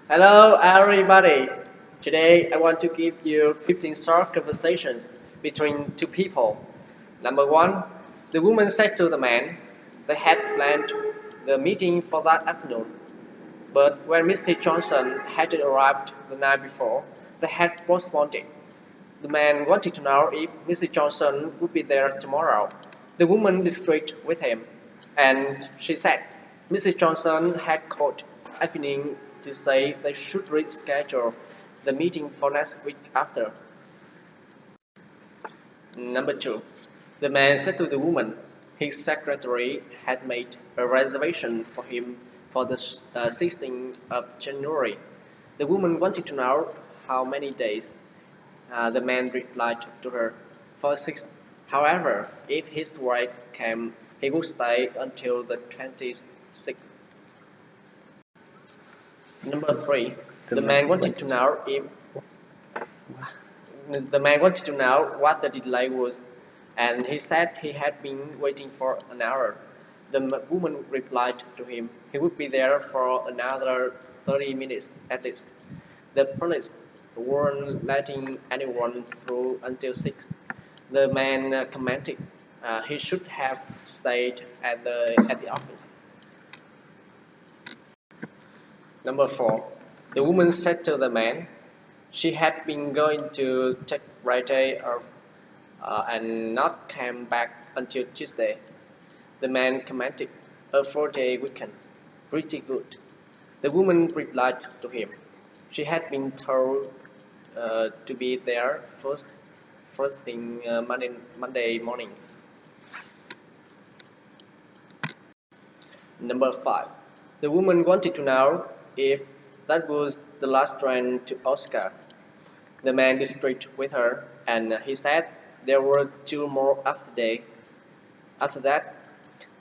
Hello, everybody. Today, I want to give you 15 short conversations between two people. Number one, the woman said to the man they had planned the meeting for that afternoon, but when Mr. Johnson hadn't arrived the night before, they had postponed it. The man wanted to know if Mr. Johnson would be there tomorrow. The woman disagreed with him, and she said Mr. Johnson had called evening to say they should reschedule the meeting for next week after. Number two, the man said to the woman his secretary had made a reservation for him for the 16th of January. The woman wanted to know how many days. The man replied to her, "For 6. However, if his wife came, he would stay until the 26th. Number 3. The man wanted to know if the man wanted to know what the delay was, and he said he had been waiting for an hour. The woman replied to him he would be there for another 30 minutes at least. The police weren't letting anyone through until 6. The man commented he should have stayed at the office. Number 4. The woman said to the man she had been going to take Friday off and not came back until Tuesday. The man commented, a 4-day weekend, pretty good. The woman replied to him. She had been told to be there first thing Monday morning. Number 5. The woman wanted to know if that was the last train to Osaka. The man disagreed with her, and he said there were 2 more after that.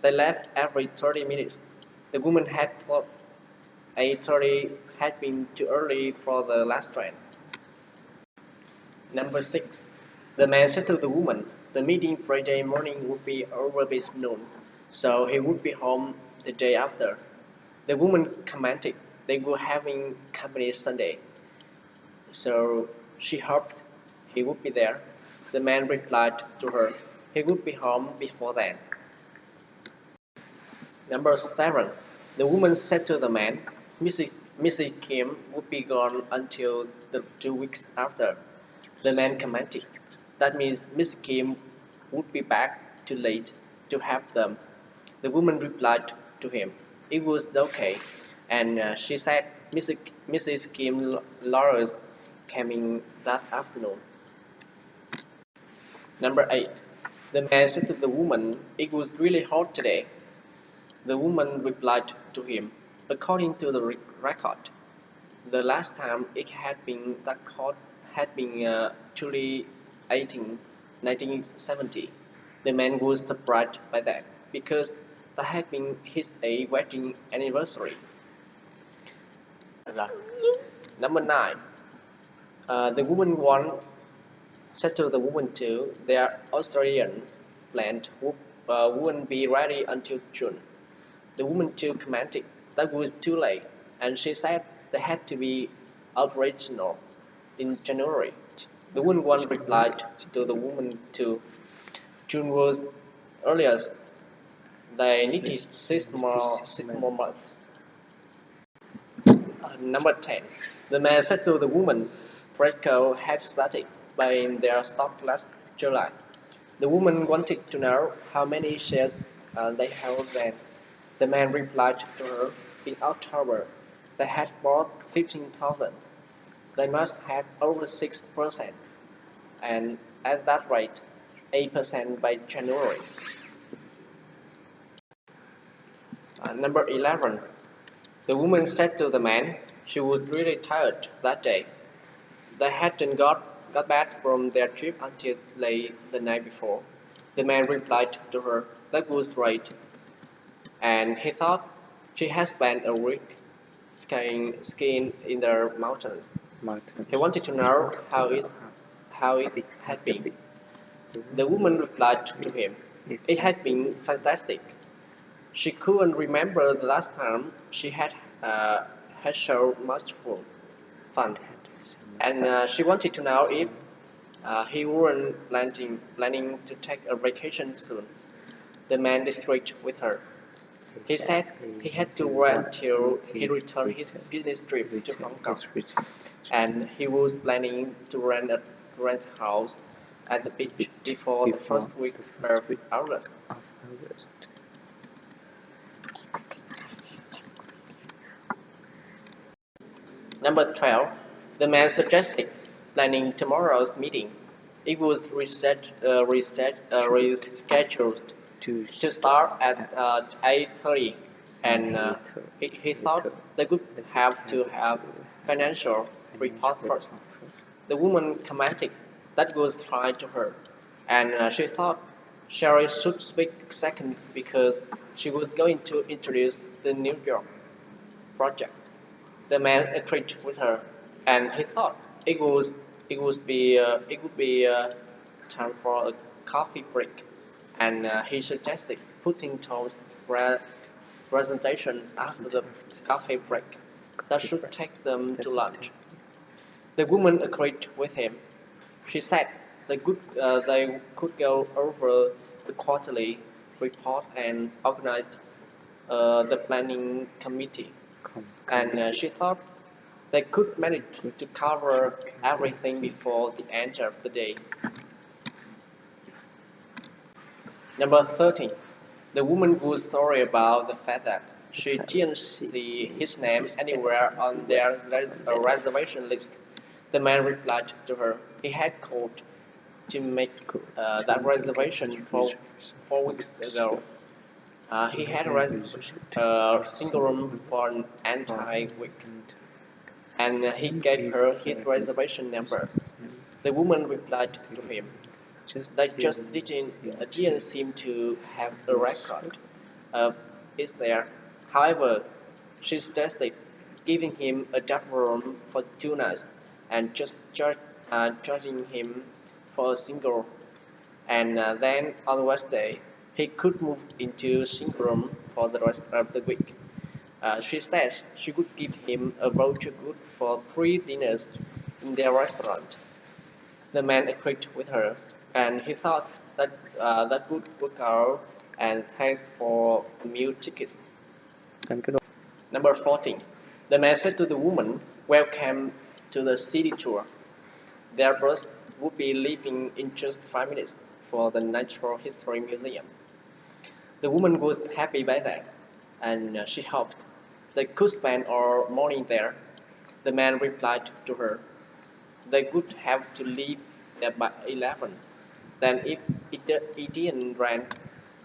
They left every 30 minutes. The woman had thought 8:30 had been too early for the last train. Number 6. The man said to the woman the meeting Friday morning would be over by noon, so he would be home the day after. The woman commented they were having company Sunday, so she hoped he would be there. The man replied to her he would be home before then. Number 7. The woman said to the man Mrs. Kim would be gone until the 2 weeks after. The man commented that means Miss Kim would be back too late to have them. The woman replied to him it was okay, and she said Mrs. Kim Lawrence came in that afternoon. Number 8. The man said to the woman it was really hot today. The woman replied to him, according to the record, the last time it had been that hot had been July 18, 1970. The man was surprised by that because that had been his wedding anniversary. Number 9. The woman one said to the woman two their Australian plant wouldn't be ready until June. The woman two commented that was too late, and she said they had to be operational in January. The woman one replied to the woman two, June was earliest. They needed 6 more months. Number 10. The man said to the woman, Fredco had started buying their stock last July. The woman wanted to know how many shares they held then. The man replied to her, in October, they had bought 15,000. They must have over 6%, and at that rate, 8% by January. Number 11. The woman said to the man she was really tired that day. They hadn't got back from their trip until late the night before. The man replied to her that was right, and he thought she had spent a week skiing in the mountains. He wanted to know how it had been. The woman replied to him, it had been fantastic. She couldn't remember the last time she had had so much fun, and she wanted to know if he weren't planning to take a vacation soon. The man disagreed with her. He said he had to wait till he returned his business trip to Hong Kong, and he was planning to rent a house at the beach before the first week of August. Number 12. The man suggested planning tomorrow's meeting. It was rescheduled to start at 8:30, and he thought they would have to have financial report first. The woman commented that was fine to her, and she thought Sherry should speak second because she was going to introduce the New York project. The man agreed with her, and he thought it would be time for a coffee break, and he suggested putting Tom's presentation after the coffee break. That should take them to lunch. The woman agreed with him. She said they could go over the quarterly report and organize the planning committee, and she thought they could manage to cover everything before the end of the day. Number 13. The woman was sorry about the fact that she didn't see his name anywhere on their reservation list. The man replied to her he had called to make that reservation 4 weeks ago. He had reserved a single room for an entire week, and he gave her his reservation number. The woman replied to him, they just didn't seem to have a record of it there. However, she suggested giving him a double room for 2 nights and just charging him for a single, and then on Wednesday he could move into a single room for the rest of the week. She said she would give him a voucher good for 3 dinners in their restaurant. The man agreed with her, and he thought that would work out, and thanks for the meal tickets. Number 14. The man said to the woman, welcome to the city tour. Their bus would be leaving in just 5 minutes for the Natural History Museum. The woman was happy by that, and she hoped they could spend all morning there. The man replied to her, they would have to leave there by 11. Then if it didn't rain,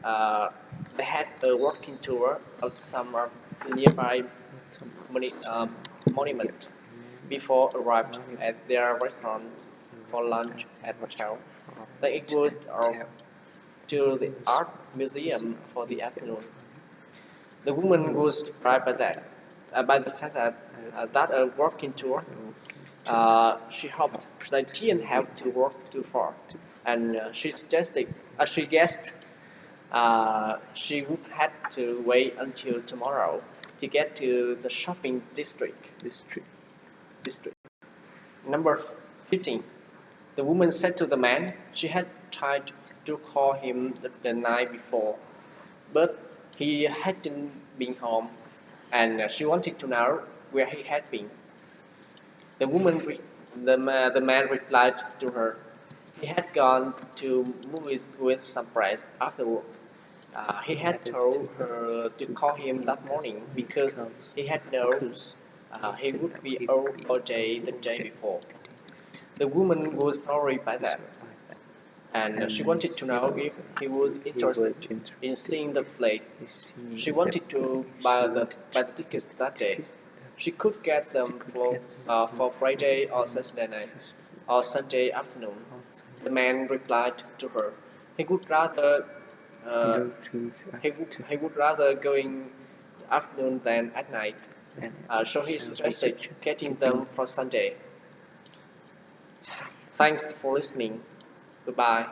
they had a walking tour of some of the nearby monument before arrived at their restaurant for lunch at 12. Then it was to the art museum for the afternoon. The woman was surprised by the fact that a walking tour. She hoped they didn't have to walk too far, and she guessed she would have to wait until tomorrow to get to the shopping district. Number 15. The woman said to the man she had tried to call him the night before, but he hadn't been home, and she wanted to know where he had been. The man replied to her he had gone to movies with some friends after work. He had told her to call him that morning because he had known he would be out all day the day before. The woman was sorry by that, and she wanted to know if he was interested in seeing the play. She wanted to buy the tickets that day. She could get them for Friday or Saturday night or Sunday afternoon. The man replied to her he would rather he would rather go in the afternoon than at night. So he suggested getting them for Sunday. Thanks for listening. Goodbye.